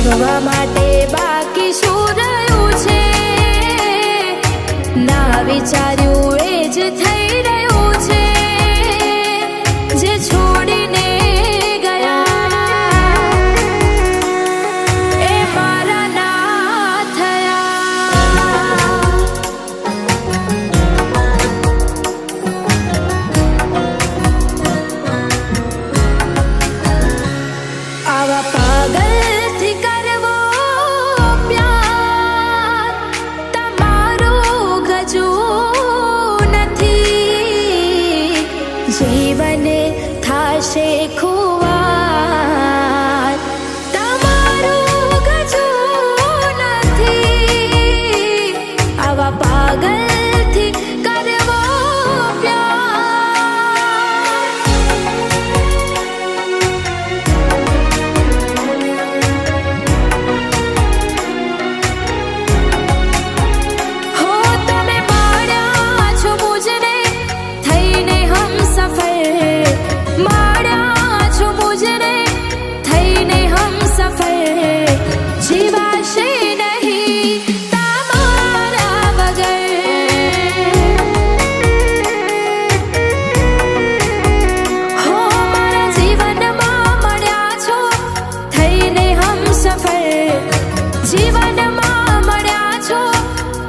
જીવવા માટે બાકી શું રહ્યું છે? ના વિચાર્યું એ જ થઈ રહ્યું છે. જે છોડીને ગયા એ મારા ના થયા. આવા પાગલથી કરવો પ્યાર તમારું ગજું નથી. જીવન થાશે ખુવાર તમારું ગજું નથી. આવા પાગલથી કરવો જીવાશે નહીં તમારા વગર. હો મારા જીવનમાં મળ્યા છો થઈને હમસફર. જીવનમાં મળ્યા છો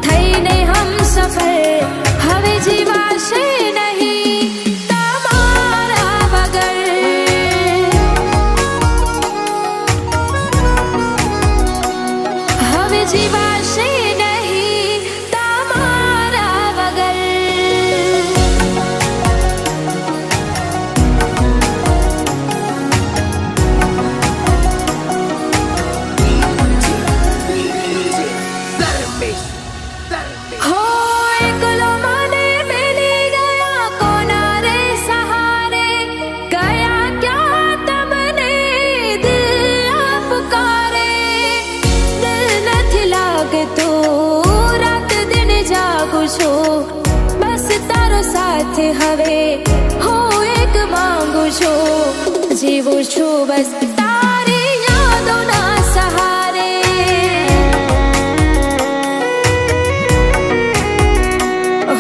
થઈને હમસફર. હવે જીવાશે નહીં તમારા વગર. હવે જીવાશે નહીં તમારા વગર. હો એકલો મને મેલી ગયા કોના રે સહારે. ગયા ક્યાં તમને દિલ પુકારે. દિલ નથી લાગતું રાત દિન જાગું છું. બસ તારો સાથ હવે હું એક માંગુ છું. જીવું છું બસ તારી યાદોના સહારે.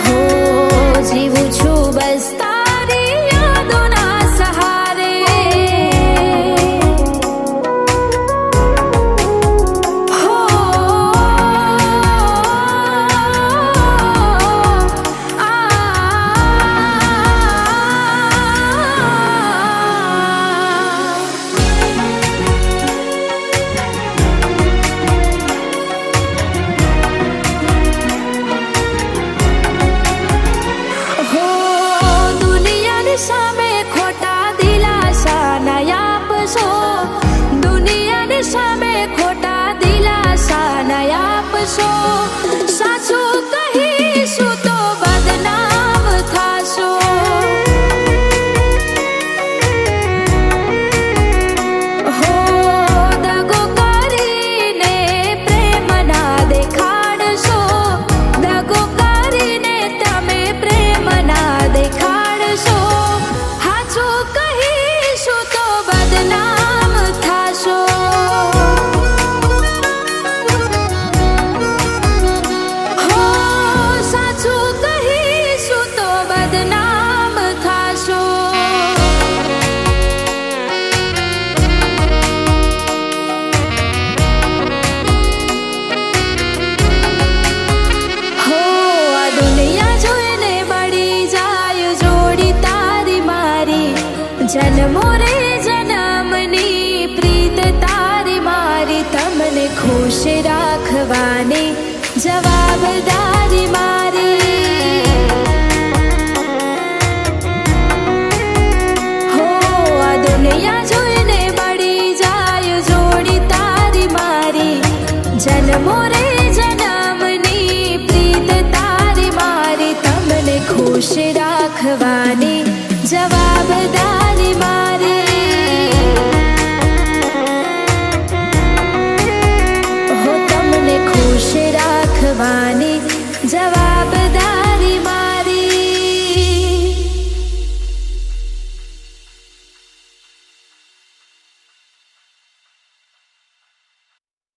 હો જીવું છું બસ તારી યાદોના સહારે. હો દુનિયાની સામે ખોટા દિલાસા ન આપશો. દુનિયાની સામે ખોટા દિલાસા ન આપશો. સાચું કહીશું તો બદનામ થાશો. હો દગો કરીને પ્રેમ ના દેખાડશો. દગો કરીને તમે પ્રેમ ના દેખાડશો. હાચું કહીશું તો બદનામ થાશો. હો સાચું કહીશું તો બદનામ થાશો. હો આ દુનિયા જોઈને બળી જાય જોડી તારી મારી. જન્મો રે જન્મની પ્રીત તારી મારી. તમને ખુશ રાખવાની જવાબદારી